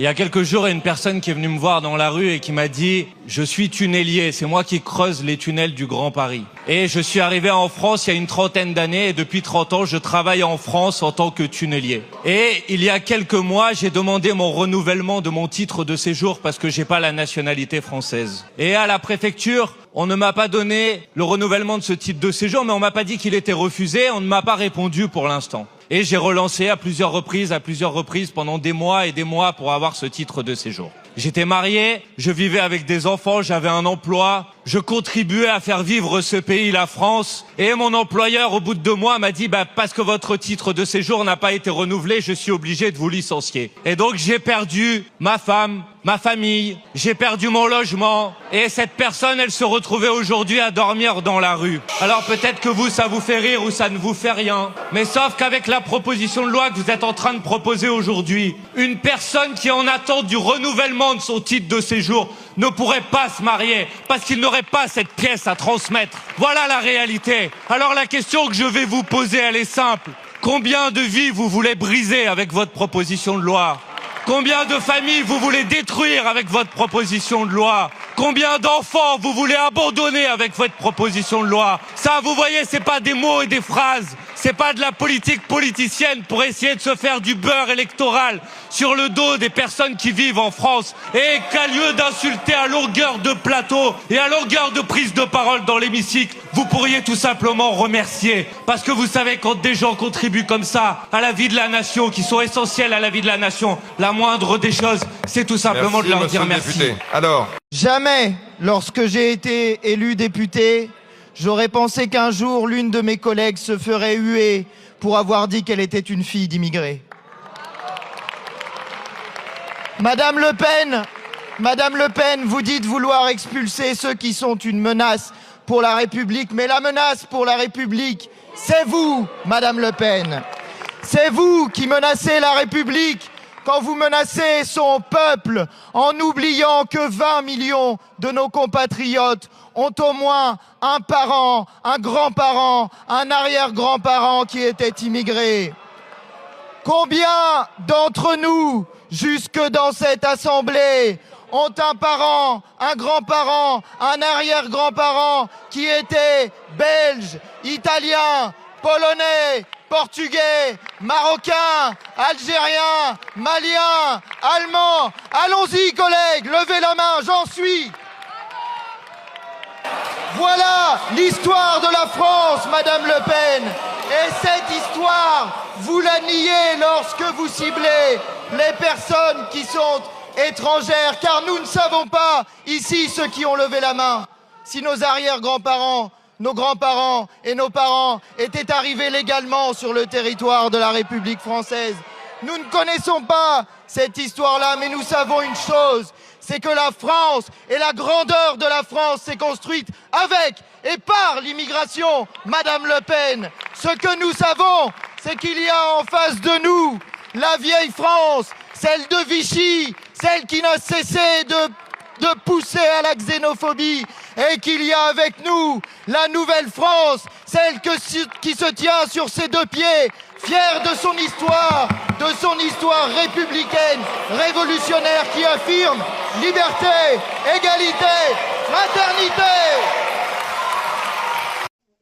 Il y a quelques jours, il y a une personne qui est venue me voir dans la rue et qui m'a dit « Je suis tunnelier, c'est moi qui creuse les tunnels du Grand Paris. » Et je suis arrivé en France il y a une trentaine d'années et depuis 30 ans, je travaille en France en tant que tunnelier. Et il y a quelques mois, j'ai demandé mon renouvellement de mon titre de séjour parce que j'ai pas la nationalité française. Et à la préfecture, on ne m'a pas donné le renouvellement de ce titre de séjour, mais on m'a pas dit qu'il était refusé, on ne m'a pas répondu pour l'instant. Et j'ai relancé à plusieurs reprises pendant des mois et des mois pour avoir ce titre de séjour. J'étais marié, je vivais avec des enfants, j'avais un emploi, je contribuais à faire vivre ce pays, la France. Et mon employeur, au bout de 2 mois, m'a dit parce que votre titre de séjour n'a pas été renouvelé, je suis obligé de vous licencier. Et donc j'ai perdu ma femme, ma famille, j'ai perdu mon logement. Et cette personne, elle se retrouvait aujourd'hui à dormir dans la rue. Alors peut-être que vous, ça vous fait rire ou ça ne vous fait rien. Mais sauf qu'avec la proposition de loi que vous êtes en train de proposer aujourd'hui, une personne qui est en attente du renouvellement de son titre de séjour ne pourrait pas se marier parce qu'il n'aurait pas cette pièce à transmettre. Voilà la réalité. Alors la question que je vais vous poser, elle est simple. Combien de vies vous voulez briser avec votre proposition de loi ? Combien de familles vous voulez détruire avec votre proposition de loi ? Combien d'enfants vous voulez abandonner avec votre proposition de loi ? Ça, vous voyez, c'est pas des mots et des phrases. C'est pas de la politique politicienne pour essayer de se faire du beurre électoral sur le dos des personnes qui vivent en France. Et qu'à lieu d'insulter à longueur de plateau et à longueur de prise de parole dans l'hémicycle, vous pourriez tout simplement remercier. Parce que vous savez, quand des gens contribuent comme ça à la vie de la nation, qui sont essentiels à la vie de la nation, la moindre des choses, c'est tout simplement de leur dire merci. Alors. Jamais, lorsque j'ai été élu député, j'aurais pensé qu'un jour, l'une de mes collègues se ferait huer pour avoir dit qu'elle était une fille d'immigrés. Madame Le Pen, vous dites vouloir expulser ceux qui sont une menace pour la République, mais la menace pour la République, c'est vous, Madame Le Pen. C'est vous qui menacez la République quand vous menacez son peuple en oubliant que 20 millions de nos compatriotes ont au moins un parent, un grand-parent, un arrière-grand-parent qui était immigré. Combien d'entre nous, jusque dans cette assemblée, ont un parent, un grand-parent, un arrière-grand-parent qui était belge, italien, polonais, portugais, marocain, algérien, malien, allemand. Allons-y, collègues, levez la main, j'en suis. Voilà l'histoire de la France, Madame Le Pen. Et cette histoire, vous la niez lorsque vous ciblez les personnes qui sont étrangères, car nous ne savons pas, ici, ceux qui ont levé la main, si nos arrière-grands-parents, nos grands-parents et nos parents étaient arrivés légalement sur le territoire de la République française. Nous ne connaissons pas cette histoire-là, mais nous savons une chose, c'est que la France et la grandeur de la France s'est construite avec et par l'immigration, Madame Le Pen. Ce que nous savons, c'est qu'il y a en face de nous la vieille France, celle de Vichy, celle qui n'a cessé de pousser à la xénophobie, et qu'il y a avec nous la nouvelle France, celle qui se tient sur ses 2 pieds, fière de son histoire républicaine, révolutionnaire, qui affirme liberté, égalité, fraternité.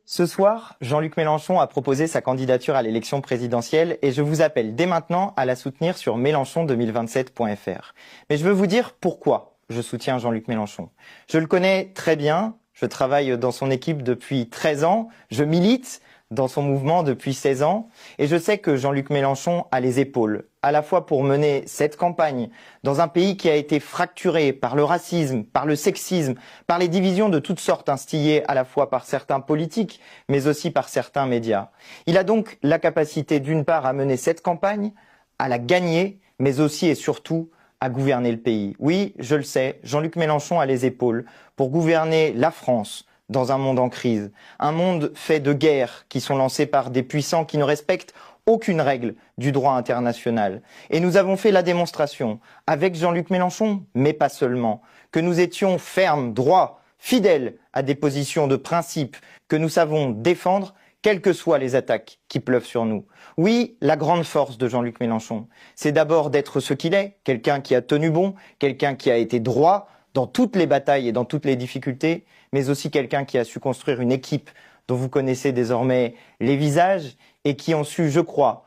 Ce soir, Jean-Luc Mélenchon a proposé sa candidature à l'élection présidentielle et je vous appelle dès maintenant à la soutenir sur mélenchon2027.fr. Mais je veux vous dire pourquoi je soutiens Jean-Luc Mélenchon. Je le connais très bien, je travaille dans son équipe depuis 13 ans, je milite dans son mouvement depuis 16 ans et je sais que Jean-Luc Mélenchon a les épaules, à la fois pour mener cette campagne dans un pays qui a été fracturé par le racisme, par le sexisme, par les divisions de toutes sortes instillées à la fois par certains politiques mais aussi par certains médias. Il a donc la capacité d'une part à mener cette campagne, à la gagner, mais aussi et surtout à gouverner le pays. Oui, je le sais, Jean-Luc Mélenchon a les épaules pour gouverner la France dans un monde en crise. Un monde fait de guerres qui sont lancées par des puissants qui ne respectent aucune règle du droit international. Et nous avons fait la démonstration, avec Jean-Luc Mélenchon, mais pas seulement, que nous étions fermes, droits, fidèles à des positions de principe que nous savons défendre, quelles que soient les attaques qui pleuvent sur nous. Oui, la grande force de Jean-Luc Mélenchon, c'est d'abord d'être ce qu'il est, quelqu'un qui a tenu bon, quelqu'un qui a été droit dans toutes les batailles et dans toutes les difficultés, mais aussi quelqu'un qui a su construire une équipe dont vous connaissez désormais les visages et qui ont su, je crois,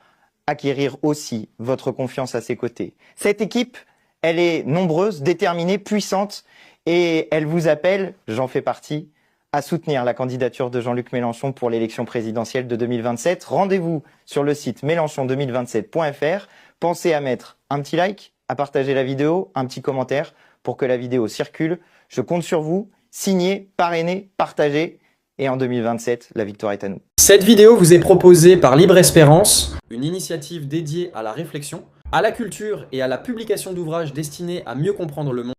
acquérir aussi votre confiance à ses côtés. Cette équipe, elle est nombreuse, déterminée, puissante et elle vous appelle, j'en fais partie, à soutenir la candidature de Jean-Luc Mélenchon pour l'élection présidentielle de 2027. Rendez-vous sur le site mélenchon2027.fr. Pensez à mettre un petit like, à partager la vidéo, un petit commentaire pour que la vidéo circule. Je compte sur vous. Signez, parrainez, partagez. Et en 2027, la victoire est à nous. Cette vidéo vous est proposée par Libre Espérance, une initiative dédiée à la réflexion, à la culture et à la publication d'ouvrages destinés à mieux comprendre le monde.